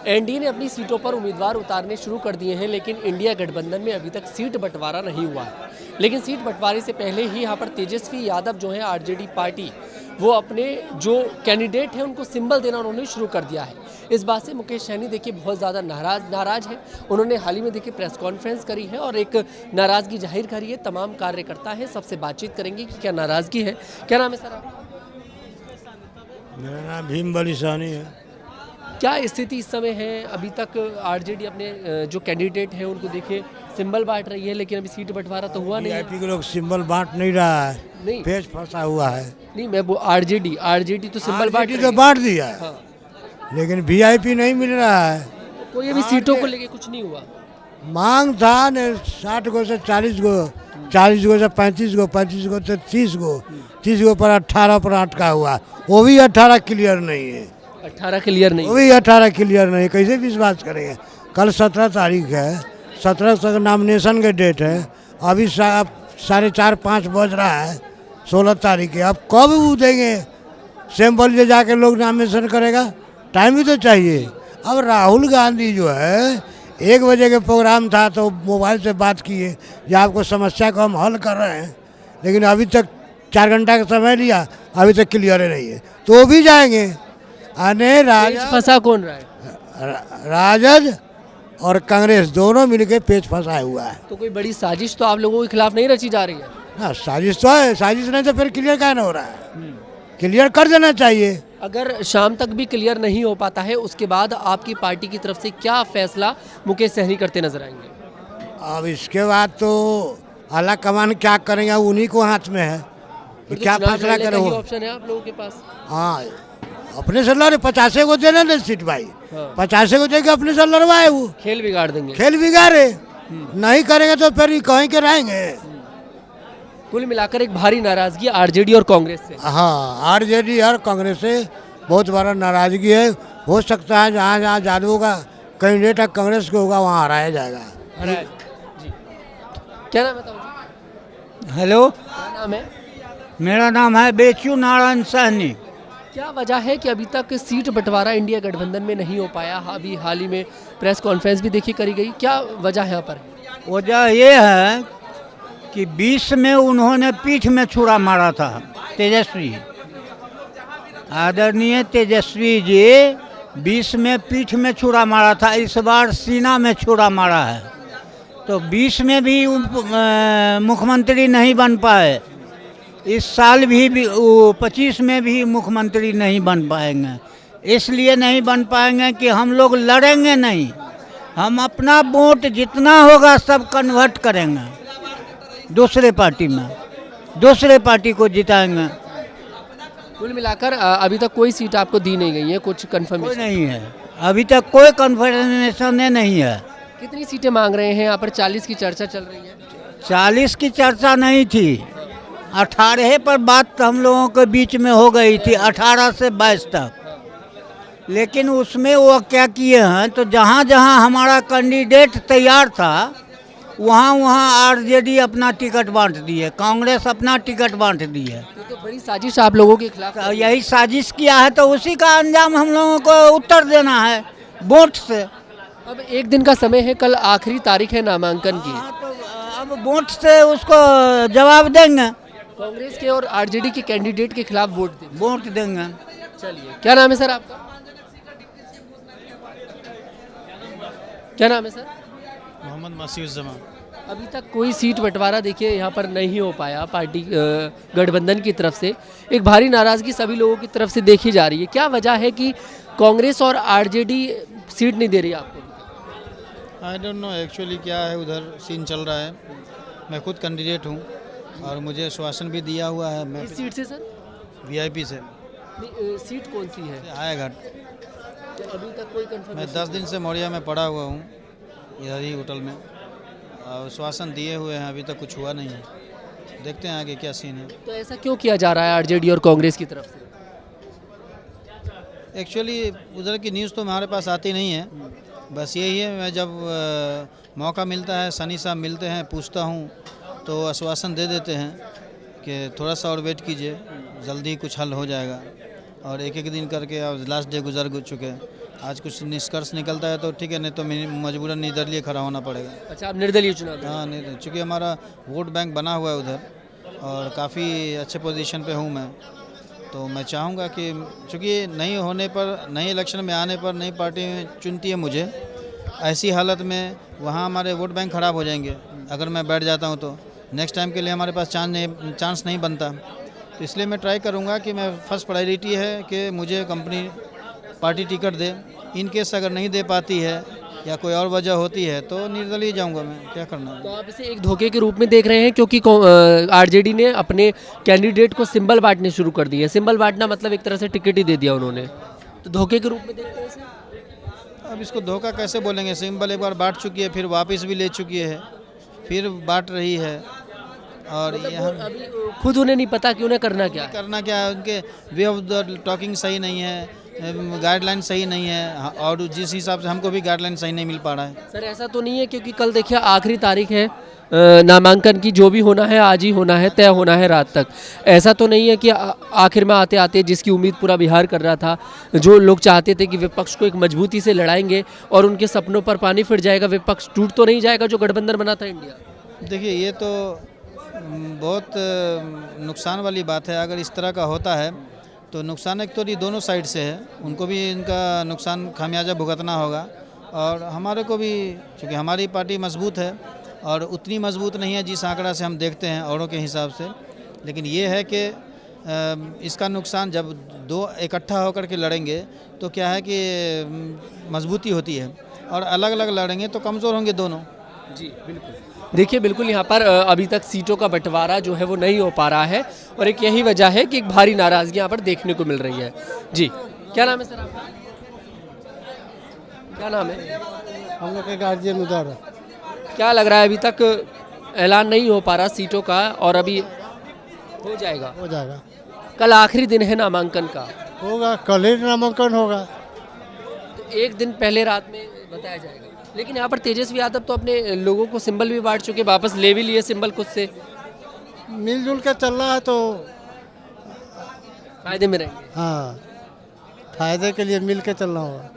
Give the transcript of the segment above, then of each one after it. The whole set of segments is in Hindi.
एनडीए ने अपनी सीटों पर उम्मीदवार उतारने शुरू कर दिए हैं, लेकिन इंडिया गठबंधन में अभी तक सीट बंटवारा नहीं हुआ है। लेकिन सीट बंटवारे से पहले ही यहाँ पर तेजस्वी यादव जो है आरजेडी पार्टी, वो अपने जो कैंडिडेट हैं उनको सिंबल देना उन्होंने शुरू कर दिया है। इस बात से मुकेश सहनी देखिए बहुत ज़्यादा नाराज है। उन्होंने हाल ही में देखिए प्रेस कॉन्फ्रेंस करी है और एक नाराज़गी जाहिर करी है। तमाम कार्यकर्ता है, सबसे बातचीत करेंगे कि क्या नाराज़गी है। क्या नाम है सर आपका? मेरा नाम भीम बली सहनी है। क्या स्थिति इस समय है? अभी तक आरजेडी अपने जो कैंडिडेट हैं उनको देखिए सिंबल बांट रही है, लेकिन अभी सीट बंटवारा तो हुआ नहीं है। वीआईपी के लोग सिंबल बांट नहीं रहा है, नहीं पेच फंसा हुआ है। नहीं, मैं वो आरजेडी तो सिंबल बांट RJD रही तो है। बांट दिया है, हाँ। लेकिन वीआईपी नहीं मिल रहा है। कोई अभी सीटों को लेके कुछ नहीं हुआ। मांग था न 60 गो से 40 गो, 40 गो से 35 गो, 35 गो से 30 गो, 30 गो पर 18 पर अटका हुआ, वो भी 18 क्लियर नहीं है। 18 क्लियर नहीं। वो भी 18 क्लियर नहीं, कैसे विश्वास करेंगे? कल 17 तारीख है, 17 तक नामिनेशन के डेट है। अभी 4:30-5 बज रहा है, 16 तारीख है। अब कब वो देंगे सैंपल? ले जाके लोग नामिनेशन करेगा, टाइम भी तो चाहिए। अब राहुल गांधी जो है 1 बजे के प्रोग्राम था तो मोबाइल से बात किए कि आपको समस्या को हम हल कर रहे हैं, लेकिन अभी तक 4 घंटा का समय लिया, अभी तक क्लियर नहीं है। तो वो भी जाएंगे। अने फंसा कौन रहा है? राजद और कांग्रेस दोनों मिलके पेच फंसाया हुआ है। तो कोई बड़ी साजिश तो आप लोगों के खिलाफ नहीं रची जा रही है? हाँ, साजिश तो है। साजिश नहीं तो फिर क्लियर क्या हो रहा है? क्लियर कर देना चाहिए। अगर शाम तक भी क्लियर नहीं हो पाता है, उसके बाद आपकी पार्टी की तरफ से क्या फैसला मुकेश सहनी करते नजर आएंगे? अब इसके बाद तो आला कमान क्या करेंगे उन्हीं को हाथ में है कि क्या फैसला करें। ऑप्शन है आप लोगों के पास। हाँ, अपने से लड़े, 50 को देना दे सीट भाई। हाँ। 50 को देके अपने से लड़वाए, वो खेल बिगाड़ देंगे। खेल बिगाड़े। नहीं करेंगे तो फिर कहीं के रहेंगे। कुल मिलाकर एक भारी नाराजगी आरजेडी और कांग्रेस से। हाँ, आरजेडी और कांग्रेस से बहुत बड़ा नाराजगी है। हो सकता है जहाँ जहाँ जादू का कैंडिडेट कांग्रेस को होगा वहाँ हराया जाएगा। जी, क्या नाम है? हेलो, क्या नाम है? मेरा नाम है बेचू नारायण सहनी। क्या वजह है कि अभी तक सीट बंटवारा इंडिया गठबंधन में नहीं हो पाया? अभी हाल ही में प्रेस कॉन्फ्रेंस भी देखी करी गई, क्या वजह है यहाँ पर? वजह ये है कि 20 में उन्होंने पीठ में छुरा मारा था। तेजस्वी, आदरणीय तेजस्वी जी 20 में पीठ में छुरा मारा था, इस बार सीना में छुरा मारा है। तो 20 में भी मुख्यमंत्री नहीं बन पाए, इस साल भी 25 में भी मुख्यमंत्री नहीं बन पाएंगे। इसलिए नहीं बन पाएंगे कि हम लोग लड़ेंगे नहीं, हम अपना वोट जितना होगा सब कन्वर्ट करेंगे दूसरे पार्टी में, दूसरे पार्टी को जिताएंगे। कुल मिलाकर अभी तक कोई सीट आपको दी नहीं गई है? कुछ कंफर्मेशन नहीं है, अभी तक कोई कन्फर्मेशन नहीं है। कितनी सीटें मांग रहे हैं यहाँ पर? 40 की चर्चा चल रही है। 40 की चर्चा नहीं थी, 18 पर बात हम लोगों के बीच में हो गई थी, 18 से 22 तक। लेकिन उसमें वो क्या किए हैं, तो जहाँ जहाँ हमारा कैंडिडेट तैयार था वहाँ वहाँ आरजेडी अपना टिकट बांट दिए, कांग्रेस अपना टिकट बांट दिए। तो बड़ी साजिश आप लोगों के खिलाफ। तो यही साजिश किया है, तो उसी का अंजाम हम लोगों को उत्तर देना है वोट से। अब 1 दिन का समय है, कल आखिरी तारीख है नामांकन की। हाँ, तो अब वोट से उसको जवाब देंगे, कांग्रेस के और आरजेडी के कैंडिडेट के खिलाफ वोट देंगे। चलिए, क्या नाम है सर आपका? क्या नाम है सर? मोहम्मद मसीहुज्जमा। अभी तक कोई सीट बंटवारा देखिए यहाँ पर नहीं हो पाया पार्टी गठबंधन की तरफ से। एक भारी नाराजगी सभी लोगों की तरफ से देखी जा रही है। क्या वजह है कि कांग्रेस और आरजेडी सीट नहीं दे रही आपको? आई डोंट नो एक्चुअली क्या है, उधर सीन चल रहा है। मैं खुद कैंडिडेट हूँ और मुझे आश्वासन भी दिया हुआ है। मैं किस सीट से सर? वीआईपी से। सीट कौन सी है? आएगा। तो अभी तक कोई कंफर्म? मैं 10 दिन से मौर्या में पड़ा हुआ हूँ, इधर ही होटल में। आश्वासन दिए हुए हैं, अभी तक कुछ हुआ नहीं है। देखते हैं आगे क्या सीन है। तो ऐसा क्यों किया जा रहा है आरजेडी और कांग्रेस की तरफ से? एक्चुअली उधर की न्यूज़ तो हमारे पास आती नहीं है, बस यही है। मैं जब मौका मिलता है, सनी साहब मिलते हैं, पूछता हूँ तो आश्वासन दे देते हैं कि थोड़ा सा और वेट कीजिए, जल्दी कुछ हल हो जाएगा। और एक एक दिन करके अब लास्ट डे गुजर चुके हैं, आज कुछ निष्कर्ष निकलता है तो ठीक है, नहीं तो मजबूरन निर्दलीय खड़ा होना पड़ेगा। अच्छा, आप निर्दलीय चुनाव लड़- हाँ, नहीं, चूँकि हमारा वोट बैंक बना हुआ है उधर और काफ़ी अच्छे पोजीशन पे हूँ मैं, तो मैं चाहूँगा कि चूँकि नहीं होने पर, नई इलेक्शन में आने पर नई पार्टी चुनती है मुझे, ऐसी हालत में वहाँ हमारे वोट बैंक खराब हो जाएंगे अगर मैं बैठ जाता हूँ तो नेक्स्ट टाइम के लिए हमारे पास चांस नहीं बनता। तो इसलिए मैं ट्राई करूँगा कि मैं फर्स्ट प्रायोरिटी है कि मुझे company party ticket they. In case अगर नहीं दे पाती है या कोई और वजह होती है तो निर्दलीय जाऊँगा मैं, क्या करना है। तो आप इसे एक धोखे के रूप में देख रहे हैं, क्योंकि आरजेडी ने अपने कैंडिडेट को सिंबल बांटने शुरू कर दिए। सिंबल बांटना मतलब एक तरह से टिकट ही दे दिया उन्होंने, तो धोखे के रूप में देखते हैं इसे? अब इसको धोखा कैसे बोलेंगे, सिंबल एक बार बांट चुकी है, फिर वापस भी ले चुकी है, फिर बांट रही है, और यहाँ अभी खुद उन्हें नहीं पता कि उन्हें करना क्या है। करना क्या है। उनके वे ऑफ द टॉकिंग सही नहीं है, गाइडलाइन सही नहीं है, और जिस हिसाब से हमको भी गाइडलाइन सही नहीं मिल पा रहा है। सर ऐसा तो नहीं है, क्योंकि कल देखिए आखिरी तारीख है नामांकन की, जो भी होना है आज ही होना है, तय होना है रात तक। ऐसा तो नहीं है कि आखिर में आते आते, जिसकी उम्मीद पूरा बिहार कर रहा था, जो लोग चाहते थे कि विपक्ष को एक मजबूती से लड़ाएंगे और उनके सपनों पर पानी फिर जाएगा, विपक्ष टूट तो नहीं जाएगा जो गठबंधन बना था इंडिया। देखिए, ये तो बहुत नुकसान वाली बात है। अगर इस तरह का होता है तो नुकसान एक तो ये दोनों साइड से है, उनको भी इनका नुकसान खामियाजा भुगतना होगा, और हमारे को भी, क्योंकि हमारी पार्टी मजबूत है और उतनी मजबूत नहीं है जिस आंकड़ा से हम देखते हैं औरों के हिसाब से। लेकिन ये है कि इसका नुकसान, जब दो इकट्ठा होकर के लड़ेंगे तो क्या है कि मजबूती होती है, और अलग अलग लड़ेंगे तो कमज़ोर होंगे दोनों। जी बिल्कुल। देखिए बिल्कुल, यहाँ पर अभी तक सीटों का बंटवारा जो है वो नहीं हो पा रहा है, और एक यही वजह है कि एक भारी नाराजगी यहाँ पर देखने को मिल रही है। जी, क्या नाम है सर आपका? क्या नाम है? हम लोग के गार्जियन उधर है। क्या लग रहा है, अभी तक ऐलान नहीं हो पा रहा सीटों का, और अभी हो जाएगा? हो जाएगा, कल आखिरी दिन है नामांकन का, होगा, कल ही नामांकन होगा। तो एक दिन पहले रात में बताया जाएगा। लेकिन यहाँ पर तेजस्वी यादव तो अपने लोगों को सिंबल भी बांट चुके, वापस ले भी लिए सिंबल खुद से, मिलजुल के चल रहा है तो फायदे में रहेंगे। हाँ, फायदे के लिए मिल के चलना होगा।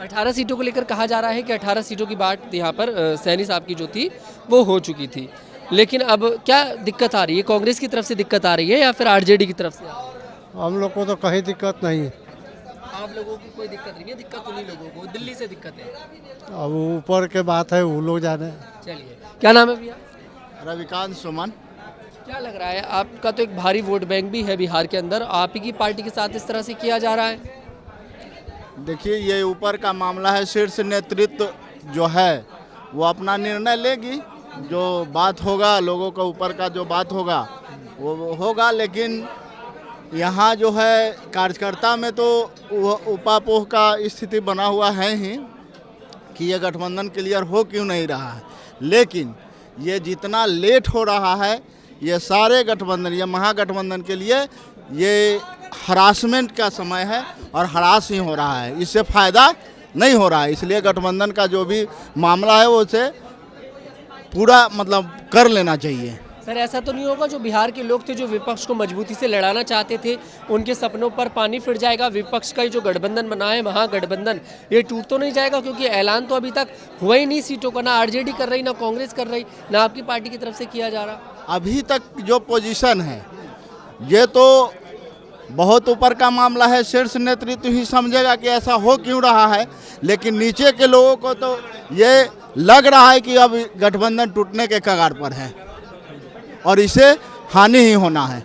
18 सीटों को लेकर कहा जा रहा है कि 18 सीटों की बात यहाँ पर सैनी साहब की जो थी वो हो चुकी थी। लेकिन अब क्या दिक्कत आ रही है? कांग्रेस की तरफ से दिक्कत आ रही है या फिर आरजेडी की तरफ से आ रही है? हम लोग को तो कहीं दिक्कत नहीं है। आप लोगों की कोई दिक्कत नहीं है, दिक्कत उन्हीं लोगों को, दिल्ली से दिक्कत है। अब ऊपर के बात है, वो लोग जाने। चलिए, क्या नाम है भैया? रविकांत सुमन। क्या लग रहा है, आपका तो एक भारी वोट बैंक भी है बिहार के अंदर, आप ही की पार्टी के साथ इस तरह से किया जा रहा है? देखिए, ये ऊपर का मामला है, शीर्ष नेतृत्व जो है वो अपना निर्णय लेगी, जो बात होगा लोगों का ऊपर का जो बात होगा वो होगा। लेकिन यहाँ जो है कार्यकर्ता में तो उपापोह का स्थिति बना हुआ है ही कि ये गठबंधन क्लियर हो क्यों नहीं रहा है। लेकिन ये जितना लेट हो रहा है, ये सारे गठबंधन, ये महागठबंधन के लिए ये हरासमेंट का समय है और हरास ही हो रहा है, इससे फ़ायदा नहीं हो रहा है। इसलिए गठबंधन का जो भी मामला है वो उसे पूरा मतलब कर लेना चाहिए। सर ऐसा तो नहीं होगा जो बिहार के लोग थे जो विपक्ष को मजबूती से लड़ाना चाहते थे, उनके सपनों पर पानी फिर जाएगा? विपक्ष का जो गठबंधन बना है, महागठबंधन, ये टूट तो नहीं जाएगा? क्योंकि ऐलान तो अभी तक हुआ ही नहीं सीटों का, ना आरजेडी कर रही, ना कांग्रेस कर रही, ना आपकी पार्टी की तरफ से किया जा रहा। अभी तक जो पोजीशन है ये तो बहुत ऊपर का मामला है, शीर्ष नेतृत्व ही समझेगा कि ऐसा हो क्यों रहा है। लेकिन नीचे के लोगों को तो ये लग रहा है कि अब गठबंधन टूटने के कगार पर है और इसे हानि ही होना है।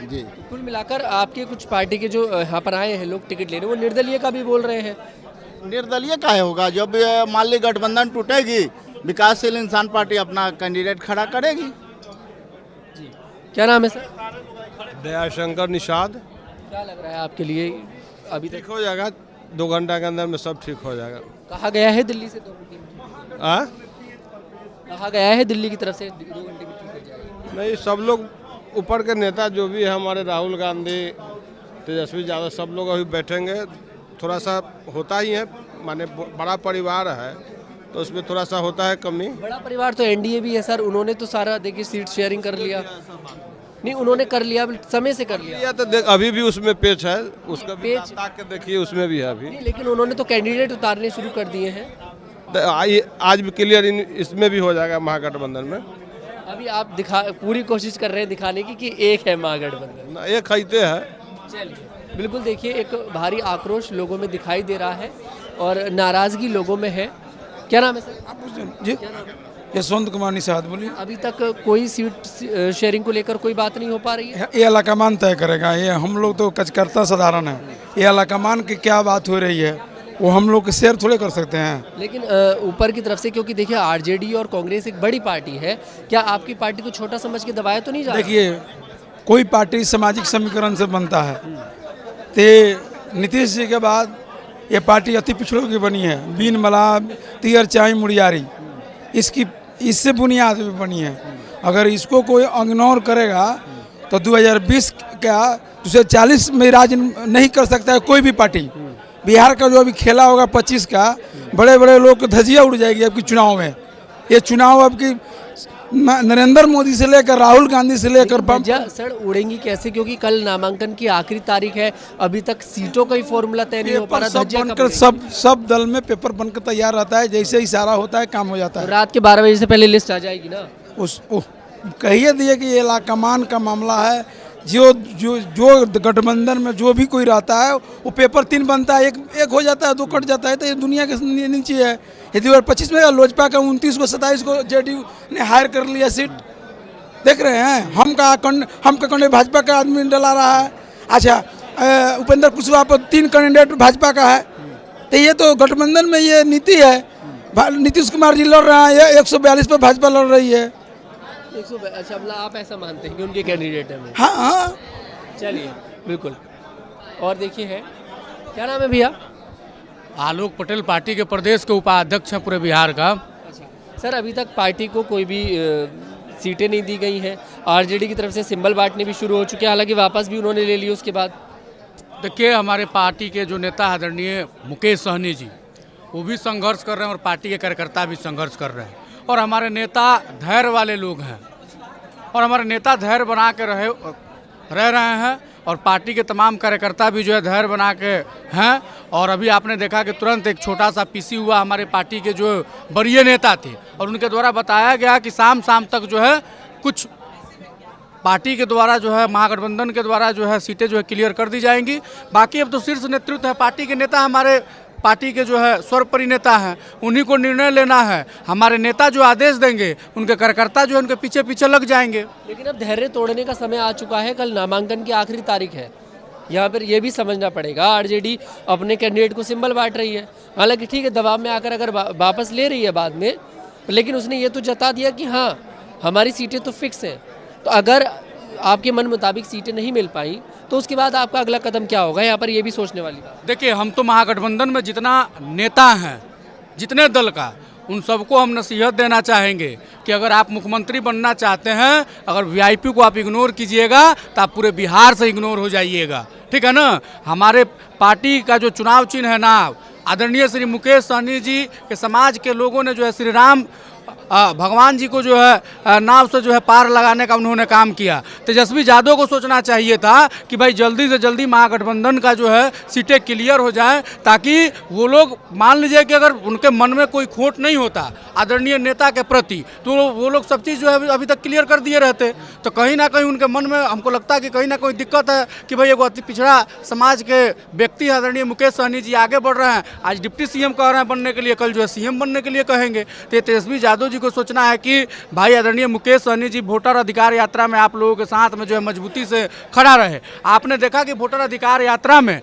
जी, कुल मिलाकर आपके कुछ पार्टी के जो यहाँ पर आए हैं लोग टिकट लेने, वो निर्दलीय का भी बोल रहे हैं। निर्दलीय काहे होगा? जब मान ली गठबंधन टूटेगी, विकासशील इंसान पार्टी अपना कैंडिडेट खड़ा करेगी। क्या नाम है सर? दयाशंकर निषाद। क्या लग रहा है आपके लिए, अभी ठीक तक हो जाएगा, 2 घंटा के अंदर में सब ठीक हो जाएगा। कहा गया है दिल्ली से 2 घंटे में, आ? कहा गया है दिल्ली की तरफ से 2 घंटे में ठीक हो जाएगा? नहीं, सब लोग ऊपर के नेता जो भी है, हमारे राहुल गांधी, तेजस्वी यादव, सब लोग अभी बैठेंगे। थोड़ा सा होता ही है, माने बड़ा परिवार है तो उसमें थोड़ा सा होता है कमी। बड़ा परिवार तो एनडीए भी है सर, उन्होंने तो सारा देखिए सीट शेयरिंग कर लिया। नहीं, उन्होंने कर लिया, समय से कर लिया। या तो देख अभी भी उसमें पेच है, उसका भी पेच? ताक के देखिए उसमें भी है अभी। नहीं, लेकिन उन्होंने तो कैंडिडेट उतारने शुरू कर दिए हैं। आज भी क्लियर इसमें भी हो जाएगा महागठबंधन में। अभी आप पूरी कोशिश कर रहे हैं दिखाने की कि एक है महागठबंधन। एक खरीदते हैं। चलिए, बिल्कुल देखिए, एक भारी आक्रोश लोगों में दिखाई दे रहा है और नाराजगी लोगों में है। क्या नाम है सर? जी, यशवंत कुमार निषाद बोलिए। अभी तक कोई सीट शेयरिंग को लेकर कोई बात नहीं हो पा रही है। ये अलाकामान तय करेगा, ये हम लोग तो कचकर्ता साधारण है। ये अलाकामान की क्या बात हो रही है वो हम लोग शेयर थोड़े कर सकते हैं। लेकिन ऊपर की तरफ से, क्योंकि देखिए आरजेडी और कांग्रेस एक बड़ी पार्टी है, क्या आपकी पार्टी को छोटा समझ के दबाया तो नहीं जा रहा? देखिए, कोई पार्टी सामाजिक समीकरण से बनता है। तो नीतीश जी के बाद ये पार्टी अति पिछड़ों की बनी है, बीन मला तियर चाई मुड़ियारी, इससे बुनियाद भी बनी है। अगर इसको कोई इग्नोर करेगा तो 2020 का 2040 में राज नहीं कर सकता है कोई भी पार्टी। बिहार का जो अभी खेला होगा 25 का, बड़े बड़े लोग को धजिया उड़ जाएगी आपकी चुनाव में। ये चुनाव आपकी नरेंद्र मोदी से लेकर राहुल गांधी से लेकर सर उड़ेंगी कैसे, क्योंकि कल नामांकन की आखिरी तारीख है, अभी तक सीटों का ही फॉर्मूला तय नहीं हो पा रहा। सब बनकर सब दल में पेपर बनकर तैयार रहता है, जैसे इशारा होता है काम हो जाता है। रात के 12 बजे से पहले लिस्ट आ जाएगी ना। कहिए दिए कि ये इलाकामान का मामला है। जो गठबंधन में जो भी कोई रहता है वो पेपर 3 बनता है, एक हो जाता है, 2 कट जाता है। तो ये दुनिया के नीचे है। ये 2025 में लोजपा का 29 को 27 को जेडीयू ने हायर कर लिया सीट। देख रहे हैं हम का भाजपा का आदमी डला रहा है। अच्छा, उपेंद्र कुशवाहा पर 3 कैंडिडेट भाजपा का है। तो ये तो गठबंधन में ये नीति है। नीतीश कुमार जी लड़ रहे हैं, 142 पर भाजपा लड़ रही है। अच्छा, मतलब आप ऐसा मानते हैं कि उनके कैंडिडेट है? हाँ हाँ, चलिए, बिल्कुल। और देखिए है, क्या नाम है भैया? आलोक पटेल, पार्टी के प्रदेश के उपाध्यक्ष हैं पूरे बिहार का। अच्छा सर, अभी तक पार्टी को कोई भी सीटें नहीं दी गई हैं। आरजेडी की तरफ से सिंबल बांटने भी शुरू हो चुके हैं, हालांकि वापस भी उन्होंने ले लिए उसके बाद। देखिए, हमारे पार्टी के जो नेता आदरणीय मुकेश सहनी जी, वो भी संघर्ष कर रहे हैं और पार्टी के कार्यकर्ता भी संघर्ष कर रहे हैं। और हमारे नेता धैर्य वाले लोग हैं और हमारे नेता धैर्य बना के रह रहे हैं और पार्टी के तमाम कार्यकर्ता भी जो है धैर्य बना के हैं। और अभी आपने देखा कि तुरंत एक छोटा सा पीसी हुआ हमारे पार्टी के जो वरीय नेता थे और उनके द्वारा बताया गया कि शाम तक जो है कुछ पार्टी के द्वारा जो है महागठबंधन के द्वारा जो है सीटें जो है क्लियर कर दी जाएंगी। बाकी अब तो शीर्ष नेतृत्व है, पार्टी के नेता हमारे पार्टी के जो है सर्वोपरि नेता हैं, उन्हीं को निर्णय लेना है। हमारे नेता जो आदेश देंगे उनके कार्यकर्ता जो है उनके पीछे पीछे लग जाएंगे। लेकिन अब धैर्य तोड़ने का समय आ चुका है। कल नामांकन की आखिरी तारीख है। यहाँ पर यह भी समझना पड़ेगा, आरजेडी अपने कैंडिडेट को सिंबल बांट रही है। हालांकि ठीक है, दबाव में आकर अगर वापस ले रही है बाद में, लेकिन उसने ये तो जता दिया कि हाँ हमारी सीटें तो फिक्स हैं। तो अगर आपके मन मुताबिक सीटें नहीं मिल पाई तो उसके बाद आपका अगला कदम क्या होगा, यहाँ पर ये भी सोचने वाली बात। देखिए, हम तो महागठबंधन में जितना नेता हैं, जितने दल का, उन सबको हम नसीहत देना चाहेंगे कि अगर आप मुख्यमंत्री बनना चाहते हैं, अगर वीआईपी को आप इग्नोर कीजिएगा तो आप पूरे बिहार से इग्नोर हो जाइएगा। ठीक है ना। हमारे पार्टी का जो चुनाव चिन्ह है नाव, आदरणीय श्री मुकेश सहनी जी के समाज के लोगों ने जो है श्री राम भगवान जी को जो है नाव से जो है पार लगाने का उन्होंने काम किया। तेजस्वी यादव को सोचना चाहिए था कि भाई जल्दी से जल्दी महागठबंधन का जो है सीटें क्लियर हो जाए, ताकि वो लोग मान लीजिए कि अगर उनके मन में कोई खोट नहीं होता आदरणीय नेता के प्रति, तो वो लोग सब चीज़ जो है अभी तक क्लियर कर दिए रहते। तो कहीं ना कहीं उनके मन में हमको लगता है कि कहीं ना कोई दिक्कत है कि भाई एगो अति पिछड़ा समाज के व्यक्ति आदरणीय मुकेश सहनी जी आगे बढ़ रहे हैं। आज डिप्टी सीएम कह रहे हैं बनने के लिए, कल जो है सीएम बनने के लिए कहेंगे। तो तेजस्वी यादव को सोचना है कि भाई आदरणीय मुकेश सहनी जी वोटर अधिकार यात्रा में आप लोगों के साथ में जो है मजबूती से खड़ा रहे। आपने देखा कि वोटर अधिकार यात्रा में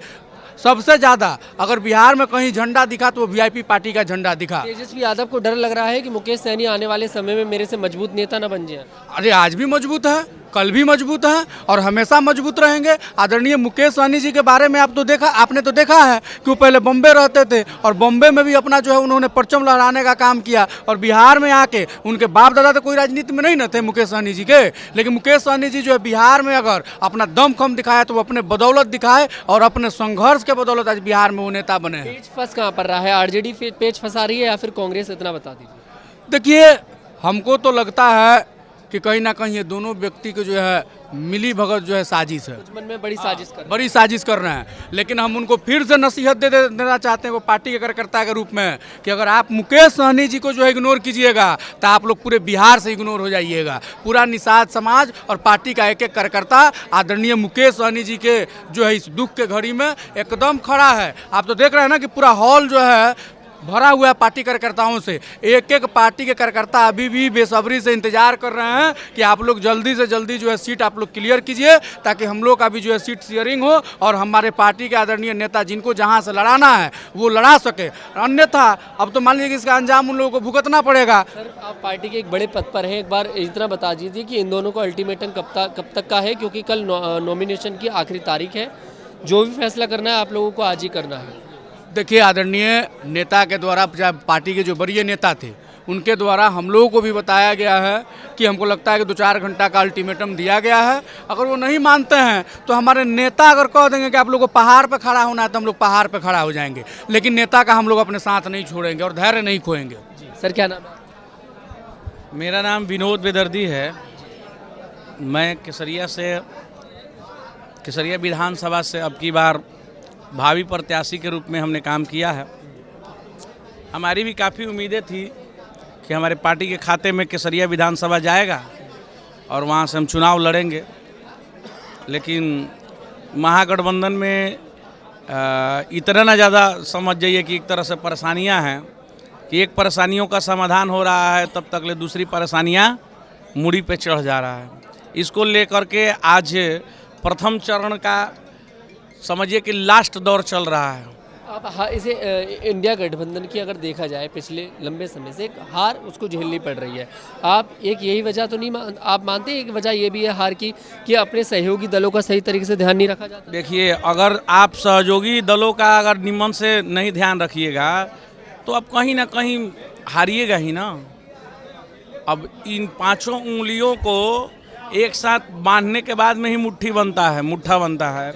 सबसे ज़्यादा अगर बिहार में कहीं झंडा दिखा तो वो वीआईपी पार्टी का झंडा दिखा। तेजस्वी यादव को डर लग रहा है कि मुकेश सहनी आने वाले समय में मेरे से मजबूत नेता न बन जाए। अरे आज भी मजबूत है, कल भी मजबूत है और हमेशा मजबूत रहेंगे। आदरणीय मुकेश सहनी जी के बारे में आपने तो देखा है कि वो पहले बॉम्बे रहते थे और बॉम्बे में भी अपना जो है उन्होंने परचम लहराने का काम किया और बिहार में आके उनके बाप दादा तो कोई राजनीति में नहीं न थे मुकेश सहनी जी के, लेकिन मुकेश सहनी जी जो है बिहार में अगर अपना दम खम दिखाया तो वो अपने बदौलत दिखाए और अपने संघर्ष के बदौलत आज बिहार में वो नेता बने हैं। पेच फंस कहाँ पर रहा है? आरजेडी पेच फंसा रही है या फिर कांग्रेस? इतना बता दीजिए। देखिए, हमको तो लगता है कि कहीं ना कहीं ये दोनों व्यक्ति के जो है मिली भगत जो है साजिश है, मन में बड़ी साजिश कर बड़ी साजिश कर रहे हैं। लेकिन हम उनको फिर से नसीहत देना चाहते हैं वो पार्टी के कार्यकर्ता के रूप में कि अगर आप मुकेश सहनी जी को जो है इग्नोर कीजिएगा तो आप लोग पूरे बिहार से इग्नोर हो जाइएगा। पूरा निषाद समाज और पार्टी का एक एक कार्यकर्ता आदरणीय मुकेश सहनी जी के जो है इस दुख के घड़ी में एकदम खड़ा है। आप तो देख रहे हैं ना कि पूरा हॉल जो है भरा हुआ है पार्टी कार्यकर्ताओं से। एक एक पार्टी के कार्यकर्ता अभी भी बेसब्री से इंतजार कर रहे हैं कि आप लोग जल्दी से जल्दी जो है सीट आप लोग क्लियर कीजिए ताकि हम लोग का भी जो है सीट शेयरिंग हो और हमारे पार्टी के आदरणीय नेता जिनको जहां से लड़ाना है वो लड़ा सके। अन्यथा अब तो मान लीजिए कि इसका अंजाम उन लोगों को भुगतना पड़ेगा। सर, आप पार्टी के एक बड़े पद पर हैं, एक बार इतना बता दीजिए कि इन दोनों को अल्टीमेटम कब तक का है, क्योंकि कल नॉमिनेशन की आखिरी तारीख है। जो भी फैसला करना है आप लोगों को आज ही करना है। देखिए, आदरणीय नेता के द्वारा पार्टी के जो वरीय नेता थे उनके द्वारा हम लोगों को भी बताया गया है कि हमको लगता है कि 2-4 घंटा का अल्टीमेटम दिया गया है। अगर वो नहीं मानते हैं तो हमारे नेता अगर कह देंगे कि आप लोगों को पहाड़ पर खड़ा होना है तो हम लोग पहाड़ पर खड़ा हो जाएंगे, लेकिन नेता का हम लोग अपने साथ नहीं छोड़ेंगे और धैर्य नहीं खोएंगे। सर, क्या नाम है? मेरा नाम विनोद बेदर्दी है। मैं केसरिया विधानसभा से अब की बार भावी प्रत्याशी के रूप में हमने काम किया है। हमारी भी काफ़ी उम्मीदें थी कि हमारे पार्टी के खाते में केसरिया विधानसभा जाएगा और वहाँ से हम चुनाव लड़ेंगे, लेकिन महागठबंधन में इतना ना ज़्यादा समझ जाइए कि एक तरह से परेशानियाँ हैं कि एक परेशानियों का समाधान हो रहा है तब तक ले दूसरी परेशानियाँ मूड़ी पे चढ़ जा रहा है। इसको लेकर के आज प्रथम चरण का समझिए कि लास्ट दौर चल रहा है। आप इसे इंडिया गठबंधन की अगर देखा जाए पिछले लंबे समय से एक हार उसको झेलनी पड़ रही है। आप एक यही वजह तो नहीं आप मानते हैं, एक वजह ये भी है हार की कि अपने सहयोगी दलों का सही तरीके से ध्यान नहीं रखा जाता? देखिए, अगर आप सहयोगी दलों का अगर निमन से नहीं ध्यान रखिएगा तो आप कहीं ना कहीं हारिएगा ही ना। अब इन 5 उंगलियों को एक साथ बांधने के बाद में ही मुट्ठा बनता है।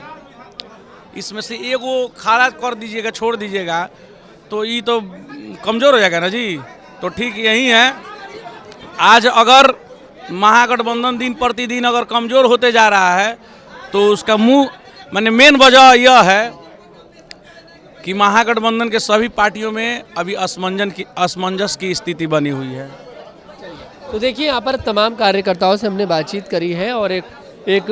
इसमें से एगो खड़ा कर दीजिएगा, छोड़ दीजिएगा तो ये तो कमज़ोर हो जाएगा ना जी। तो ठीक यही है, आज अगर महागठबंधन दिन प्रतिदिन अगर कमज़ोर होते जा रहा है तो उसका मेन वजह यह है कि महागठबंधन के सभी पार्टियों में अभी असमंजस की स्थिति बनी हुई है। तो देखिए, यहाँ पर तमाम कार्यकर्ताओं से हमने बातचीत करी है और एक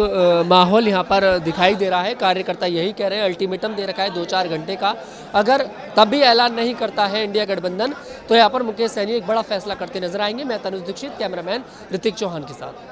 माहौल यहाँ पर दिखाई दे रहा है। कार्यकर्ता यही कह रहे हैं, अल्टीमेटम दे रखा है 2-4 घंटे का। अगर तब भी ऐलान नहीं करता है इंडिया गठबंधन तो यहाँ पर मुकेश सहनी एक बड़ा फैसला करते नजर आएंगे। मैं तनुज दीक्षित, कैमरामैन ऋतिक चौहान के साथ।